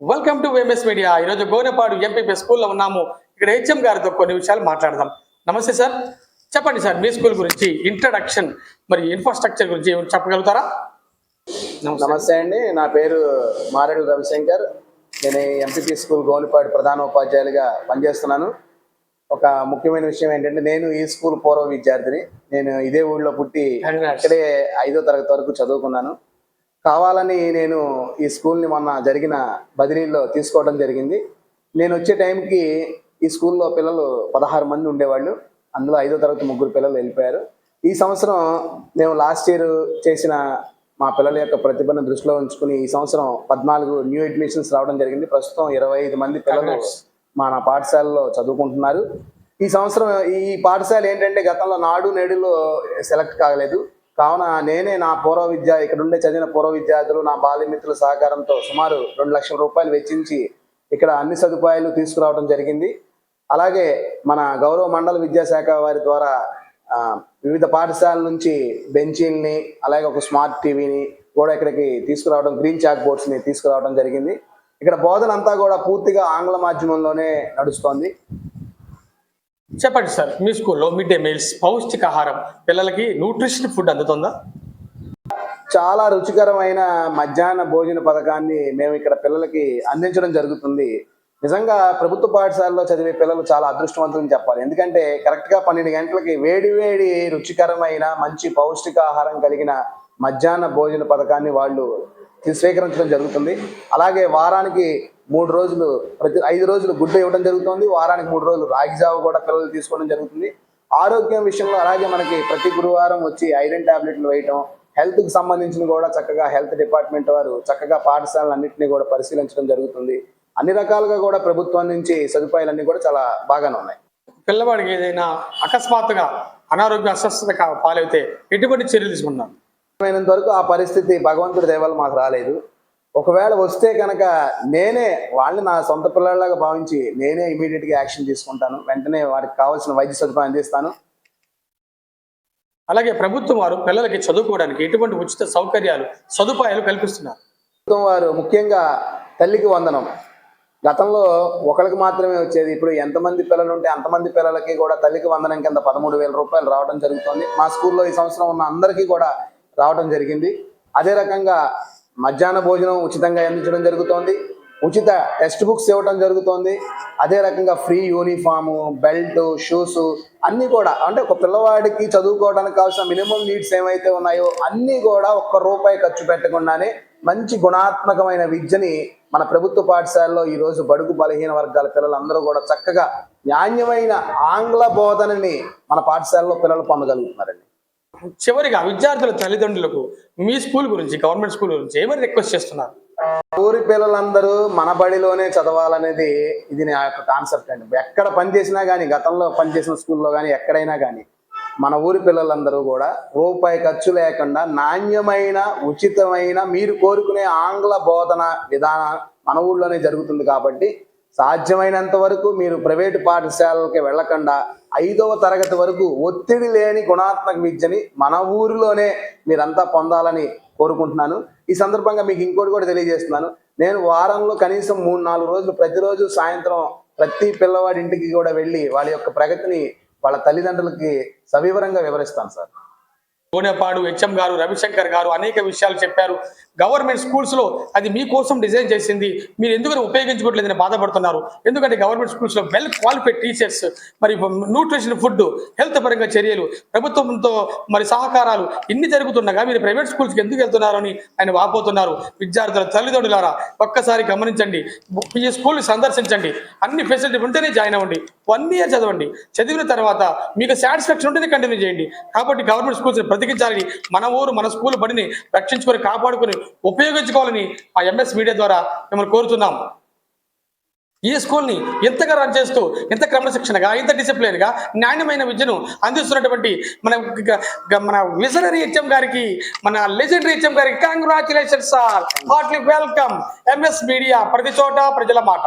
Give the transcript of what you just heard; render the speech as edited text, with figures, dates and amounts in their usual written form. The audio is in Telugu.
Welcome to MS media. ఈరోజు గోనెపాడు ఎంపీపీ స్కూల్లో ఉన్నాము. ఇక్కడ హెచ్ఎం గారితో కొన్ని విషయాలు మాట్లాడదాం. నమస్తే సార్, చెప్పండి సార్, మీ స్కూల్ గురించి ఇంట్రడక్షన్ మరి ఇన్ఫ్రాస్ట్రక్చర్ గురించి చెప్పగలుగుతారా? నమస్తే అండి, నా పేరు మారేడు రవిశంకర్. నేను ఎంపీపీ స్కూల్ గోనెపాడు ప్రధాన ఉపాధ్యాయులుగా పనిచేస్తున్నాను. ఒక ముఖ్యమైన విషయం ఏంటంటే, నేను ఈ స్కూల్ పూర్వ విద్యార్థిని. నేను ఇదే ఊళ్ళో పుట్టి ఇక్కడే 5వ తరగతి వరకు చదువుకున్నాను. కావాలని నేను ఈ స్కూల్ని మొన్న జరిగిన బదిలీలో తీసుకోవడం జరిగింది. నేను వచ్చే టైంకి ఈ స్కూల్లో పిల్లలు 16 మంది ఉండేవాళ్ళు. అందులో 5వ తరగతి 3 పిల్లలు వెళ్ళిపోయారు. ఈ సంవత్సరం మేము లాస్ట్ ఇయర్ చేసిన మా పిల్లల యొక్క ప్రతిభను దృష్టిలో ఉంచుకుని ఈ సంవత్సరం 14 న్యూ అడ్మిషన్స్ రావడం జరిగింది. ప్రస్తుతం 25 మంది పిల్లలు మన పాఠశాలలో చదువుకుంటున్నారు. ఈ సంవత్సరం ఈ పాఠశాల ఏంటంటే, గతంలో నాడు నేడులో సెలెక్ట్ కాగలేదు. కావున నేనే నా ఇక్కడ ఉండే చదివిన పూర్వ విద్యార్థులు, నా బాల్యమిత్రుల సహకారంతో సుమారు 2 లక్షల రూపాయలు వెచ్చించి ఇక్కడ అన్ని సదుపాయాలు తీసుకురావడం జరిగింది. అలాగే మన గౌరవ మండల విద్యాశాఖ వారి ద్వారా వివిధ పాఠశాలల నుంచి బెంచీల్ని, అలాగే ఒక స్మార్ట్ టీవీని కూడా ఇక్కడికి తీసుకురావడం, గ్రీన్ చాక్ బోర్డ్స్ని తీసుకురావడం జరిగింది. ఇక్కడ బోధన అంతా కూడా పూర్తిగా ఆంగ్ల మాధ్యమంలోనే నడుస్తోంది. చెప్పండి సార్, మీ స్కూల్లో మిడ్ డే మీల్స్ పౌష్టికాహారం పిల్లలకి న్యూట్రిషన్ ఫుడ్ అందుతుందా? చాలా రుచికరమైన మధ్యాహ్న భోజన పథకాన్ని మేము ఇక్కడ పిల్లలకి అందించడం జరుగుతుంది. నిజంగా ప్రభుత్వ పాఠశాలలో చదివే పిల్లలు చాలా అదృష్టవంతులని చెప్పాలి. ఎందుకంటే కరెక్ట్గా 12 గంటలకి వేడి రుచికరమైన మంచి పౌష్టికాహారం కలిగిన మధ్యాహ్న భోజన పథకాన్ని వాళ్ళు స్వీకరించడం జరుగుతుంది. అలాగే వారానికి 3 రోజులు, ప్రతి 5 రోజులు గుడ్డ ఇవ్వడం జరుగుతుంది. వారానికి 3 రోజులు రాగి జావ కూడా పిల్లలు తీసుకోవడం జరుగుతుంది. ఆరోగ్యం విషయంలో అలాగే మనకి ప్రతి గురువారం వచ్చి ఐరన్ టాబ్లెట్లు వేయటం, హెల్త్కి సంబంధించిన కూడా చక్కగా హెల్త్ డిపార్ట్మెంట్ వారు చక్కగా పాఠశాలన్నింటినీ కూడా పరిశీలించడం జరుగుతుంది. అన్ని రకాలుగా కూడా ప్రభుత్వం నుంచి సదుపాయాలన్నీ కూడా చాలా బాగానే ఉన్నాయి. పిల్లవాడికి ఏదైనా అకస్మాత్తుగా అనారోగ్య అస్వస్థత పాలైతే ఎటువంటి చర్యలు తీసుకున్నాను? అయినంత వరకు ఆ పరిస్థితి భగవంతుడి దయ వల్ల మాకు రాలేదు. ఒకవేళ వస్తే కనుక నేనే వాళ్ళని నా సొంత పిల్లలాగా భావించి నేనే ఇమీడియట్గా యాక్షన్ తీసుకుంటాను. వెంటనే వారికి కావాల్సిన వైద్య సదుపాయం అందిస్తాను. అలాగే ప్రభుత్వం వారు పిల్లలకి చదువుకోవడానికి ఎటువంటి ఉచిత సదుపాయాలు కల్పిస్తున్నారు. ప్రభుత్వం వారు ముఖ్యంగా తల్లికి వందనం. గతంలో ఒకరికి మాత్రమే వచ్చేది. ఇప్పుడు ఎంతమంది పిల్లలు ఉంటే అంతమంది పిల్లలకి కూడా తల్లికి వందనం కింద 13,000 రూపాయలు రావడం జరుగుతుంది. మా స్కూల్లో ఈ సంవత్సరం ఉన్న అందరికీ కూడా రావడం జరిగింది. అదే రకంగా మధ్యాహ్న భోజనం ఉచితంగా అందించడం జరుగుతోంది. ఉచిత టెక్స్ట్ బుక్స్ ఇవ్వడం జరుగుతోంది. అదే రకంగా ఫ్రీ యూనిఫాము, బెల్ట్, షూస్ అన్నీ కూడా, అంటే ఒక పిల్లవాడికి చదువుకోవడానికి కావాల్సిన మినిమం నీడ్స్ ఏమైతే ఉన్నాయో అన్నీ కూడా ₹1 ఖర్చు పెట్టకుండానే మంచి గుణాత్మకమైన విద్యని మన ప్రభుత్వ పాఠశాలలో ఈరోజు బడుగు బలహీన వర్గాల పిల్లలందరూ కూడా చక్కగా నాణ్యమైన ఆంగ్ల బోధనని మన పాఠశాలలో పిల్లలు పొందగలుగుతున్నారండి. చివరిగా విద్యార్థుల తల్లిదండ్రులకు మీ స్కూల్ గురించి, గవర్నమెంట్ స్కూల్ గురించి ఏమని రిక్వెస్ట్ చేస్తున్నారు? ఊరి పిల్లలందరూ మన బడిలోనే చదవాలనేది ఇది నా యొక్క కాన్సెప్ట్ అండి. ఎక్కడ పనిచేసినా కానీ, గతంలో పనిచేసిన స్కూల్లో కానీ ఎక్కడైనా కానీ మన ఊరి పిల్లలందరూ కూడా ₹1 ఖర్చు లేకుండా నాణ్యమైన, ఉచితమైన, మీరు కోరుకునే ఆంగ్ల బోధన విధానం మన ఊళ్ళోనే జరుగుతుంది. కాబట్టి సాధ్యమైనంత వరకు మీరు ప్రైవేటు పాఠశాలలకి వెళ్ళకుండా 5వ తరగతి వరకు ఒత్తిడి లేని గుణాత్మక విద్యని మన ఊరిలోనే మీరంతా పొందాలని కోరుకుంటున్నాను. ఈ సందర్భంగా మీకు ఇంకోటి కూడా తెలియజేస్తున్నాను. నేను వారంలో కనీసం 3-4 రోజులు ప్రతిరోజు సాయంత్రం ప్రతి పిల్లవాడి ఇంటికి కూడా వెళ్ళి వాళ్ళ యొక్క ప్రగతిని వాళ్ళ తల్లిదండ్రులకి సవివరంగా వివరిస్తాను సార్. గోనెపాడు హెచ్ఎం గారు, రవిశంకర్ గారు అనేక విషయాలు చెప్పారు. గవర్నమెంట్ స్కూల్స్లో అది మీకోసం డిజైన్ చేసింది, మీరు ఎందుకని ఉపయోగించుకోవట్లేదని బాధపడుతున్నారు. ఎందుకంటే గవర్నమెంట్ స్కూల్స్లో వెల్ క్వాలిఫైడ్ టీచర్స్, మరి న్యూట్రిషన్ ఫుడ్, హెల్త్ పరంగా చర్యలు, ప్రభుత్వంతో మరి సహకారాలు ఇన్ని జరుగుతుండగా మీరు ప్రైవేట్ స్కూల్స్కి ఎందుకు వెళ్తున్నారు అని ఆయన వాపోతున్నారు. విద్యార్థుల తల్లిదండ్రులారా ఒక్కసారి గమనించండి, ఈ స్కూల్ని సందర్శించండి. అన్ని ఫెసిలిటీ ఉంటేనే జాయిన్ అవ్వండి. 1 year చదవండి. చదివిన తర్వాత మీకు సాటిస్ఫాక్షన్ ఉంటేనే కంటిన్యూ చేయండి. కాబట్టి గవర్నమెంట్ స్కూల్స్ని బ్రతికించాలని, మన ఊరు మన స్కూల్ బడిని రక్షించుకొని కాపాడుకొని ఉపయోగించుకోవాలని ఆ ఎంఎస్ మీడియా ద్వారా మిమ్మల్ని కోరుతున్నాం. ఈ స్కూల్ని ఎంతగా రన్ చేస్తూ, ఎంత క్రమశిక్షణగా, ఎంత డిసిప్లిన్గా నాణ్యమైన విద్యను అందిస్తున్నటువంటి మన విజనరీ హెచ్ఎం గారికి, మన లెజెండరీ హెచ్ఎం గారికి congratulations sir. Heartly welcome. MS media, ప్రతి చోట ప్రజల మాట.